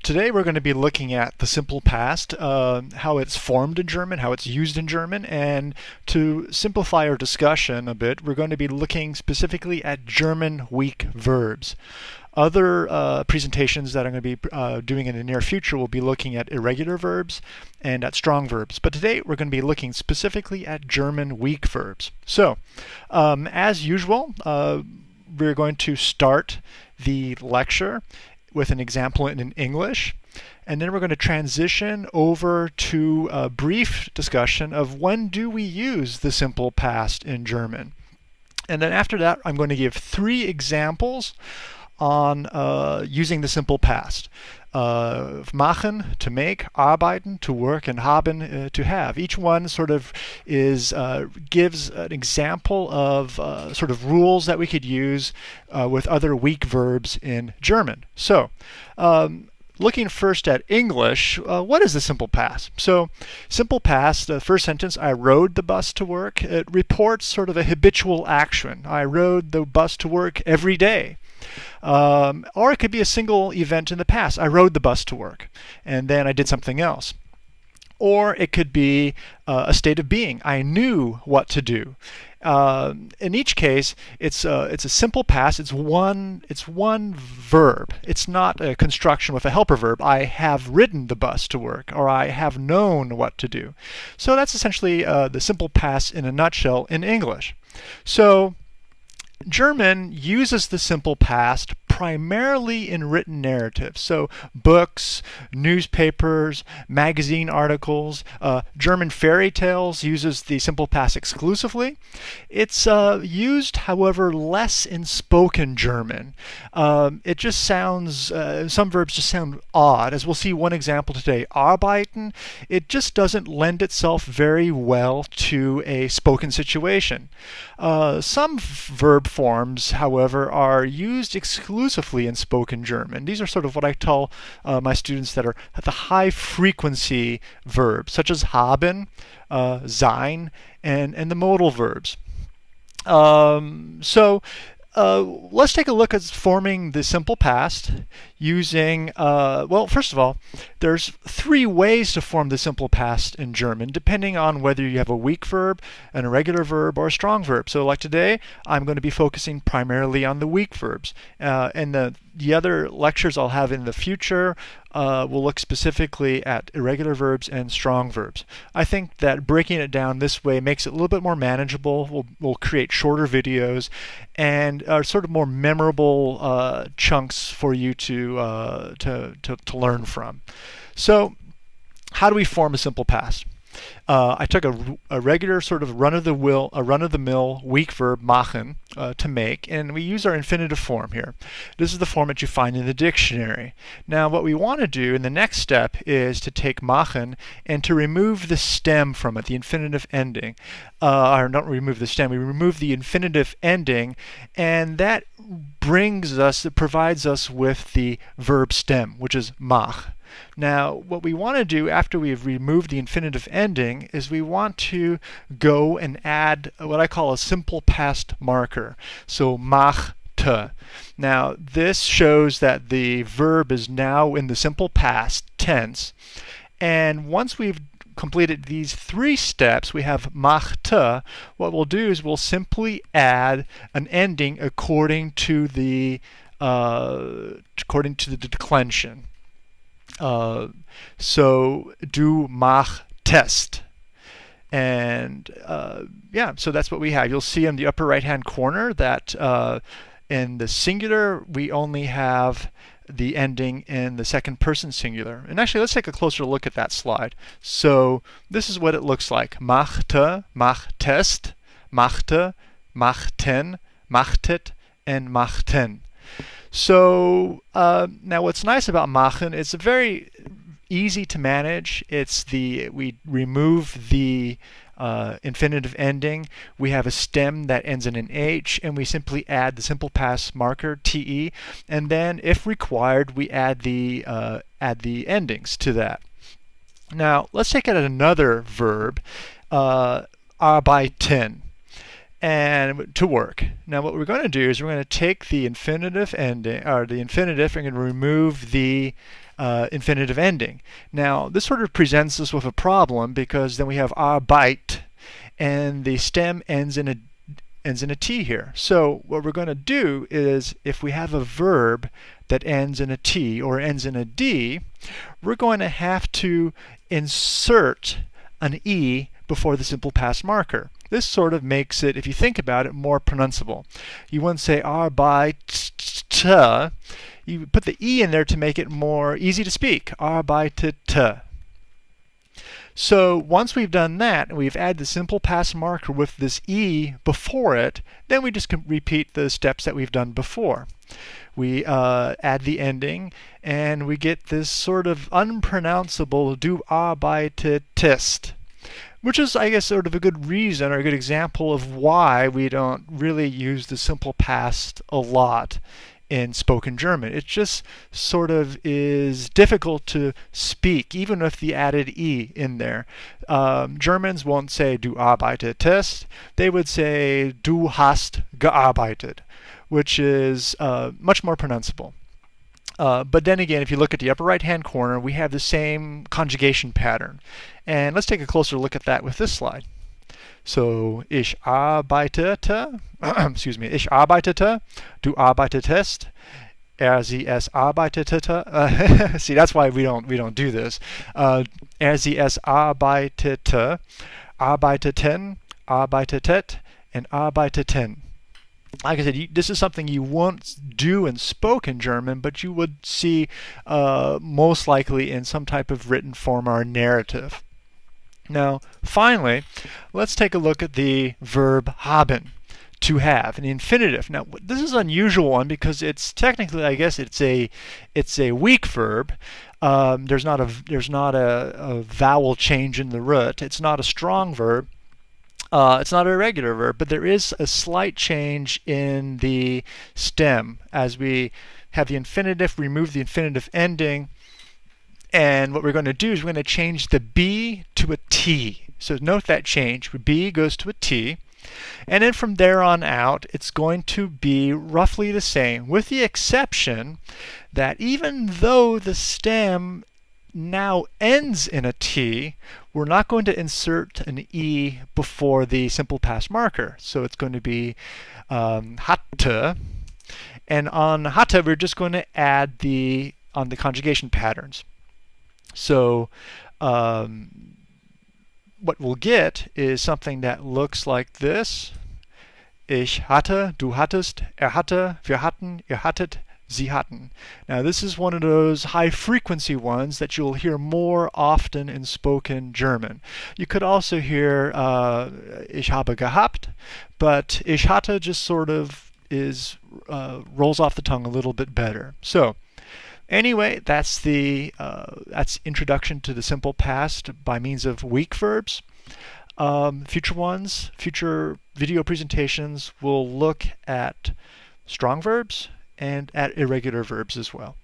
Today we're going to be looking at the simple past, how it's formed in German, how it's used in German, and to simplify our discussion a bit, we're going to be looking specifically at German weak verbs. Other presentations that I'm going to be doing in the near future will be looking at irregular verbs and at strong verbs. But today we're going to be looking specifically at German weak verbs. So, as usual, we're going to start the lecture with an example in English, and then we're going to transition over to a brief discussion of when do we use the simple past in German. And then after that, I'm going to give 3 examples on using the simple past. Machen, to make, arbeiten, to work, and haben, to have. Each one sort of gives an example of sort of rules that we could use with other weak verbs in German. So, looking first at English, what is the simple past? So, simple past, the first sentence, I rode the bus to work, it reports sort of a habitual action. I rode the bus to work every day. Or it could be a single event in the past. I rode the bus to work, and then I did something else. Or it could be a state of being. I knew what to do. In each case, it's a simple past. It's one verb. It's not a construction with a helper verb. I have ridden the bus to work, or I have known what to do. So that's essentially the simple past in a nutshell in English. So German uses the simple past primarily in written narratives. So books, newspapers, magazine articles, German fairy tales uses the simple past exclusively. It's used, however, less in spoken German. It just sounds, some verbs just sound odd. As we'll see one example today, arbeiten, it just doesn't lend itself very well to a spoken situation. Some verb forms, however, are used exclusively in spoken German. These are sort of what I tell my students that are the high frequency verbs, such as haben, sein, and the modal verbs. Let's take a look at forming the simple past using, well, first of all, there's 3 ways to form the simple past in German, depending on whether you have a weak verb, an irregular verb, or a strong verb. So like today, I'm going to be focusing primarily on the weak verbs. And the other lectures I'll have in the future will look specifically at irregular verbs and strong verbs. I think that breaking it down this way makes it a little bit more manageable. We'll create shorter videos and sort of more memorable chunks for you to learn from. So, how do we form a simple past? I took a regular sort of run-of-the-mill weak verb, machen, to make, and we use our infinitive form here. This is the form that you find in the dictionary. Now, what we want to do in the next step is to take machen and to remove the stem from it, the infinitive ending. Or not remove the stem, we remove the infinitive ending, and that provides us with the verb stem, which is mach. Now, what we want to do after we've removed the infinitive ending is we want to go and add what I call a simple past marker. So, machte. Now, this shows that the verb is now in the simple past tense. And once we've completed these 3 steps, we have machte. What we'll do is we'll simply add an ending according to the declension. So, du machtest. And yeah, so that's what we have. You'll see in the upper right-hand corner that in the singular, we only have the ending in the second person singular. And actually, let's take a closer look at that slide. So, this is what it looks like. Machte, machtest, machte, machten, machtet, and machten. So now what's nice about machen, it's very easy to manage. We remove the infinitive ending. We have a stem that ends in an H, and we simply add the simple past marker, te, and then if required, we add the endings to that. Now let's take it at another verb, arbeiten. And to work. Now what we're going to do is we're going to take the infinitive ending, or the infinitive, and remove the infinitive ending. Now, this sort of presents us with a problem because then we have Arbeit, and the stem ends in a T here. So what we're going to do is, if we have a verb that ends in a T or ends in a D, we're going to have to insert an E before the simple past marker. This sort of makes it, if you think about it, more pronounceable. You wouldn't say Arbeit. You put the E in there to make it more easy to speak. Arbeitet. So once we've done that, and we've added the simple past marker with this E before it, then we just repeat the steps that we've done before. We add the ending, and we get this sort of unpronounceable du arbeitetest, which is, I guess, sort of a good reason or a good example of why we don't really use the simple past a lot in spoken German. It just sort of is difficult to speak, even with the added E in there. Germans won't say du arbeitetest. They would say du hast gearbeitet, which is much more pronounceable. But then again, if you look at the upper right-hand corner, we have the same conjugation pattern. And let's take a closer look at that with this slide. So, ich arbeitete, excuse me, ich arbeitete, du arbeitetest, sie es arbeitete. See, that's why we don't do this. Sie es arbeitete, arbeiteten, arbeitetet, and arbeiteten. Like I said, this is something you won't do in spoken German, but you would see most likely in some type of written form or narrative. Now, finally, let's take a look at the verb haben, to have, an infinitive. Now, this is an unusual one because it's technically, I guess, it's a weak verb. There's not a vowel change in the root. It's not a strong verb. It's not a irregular verb, but there is a slight change in the stem. As we have the infinitive, remove the infinitive ending, and what we're going to do is we're going to change the B to a T. So note that change. B goes to a T. And then from there on out, it's going to be roughly the same, with the exception that even though the stem now ends in a T, we're not going to insert an E before the simple past marker. So it's going to be hatte. And on hatte, we're just going to add on the conjugation patterns. So what we'll get is something that looks like this. Ich hatte, du hattest, hatte, wir hatten, ihr hattet, sie hatten. Now this is one of those high frequency ones that you'll hear more often in spoken German. You could also hear ich habe gehabt, but ich hatte just sort of rolls off the tongue a little bit better. So anyway, that's introduction to the simple past by means of weak verbs. Future video presentations will look at strong verbs and at irregular verbs as well.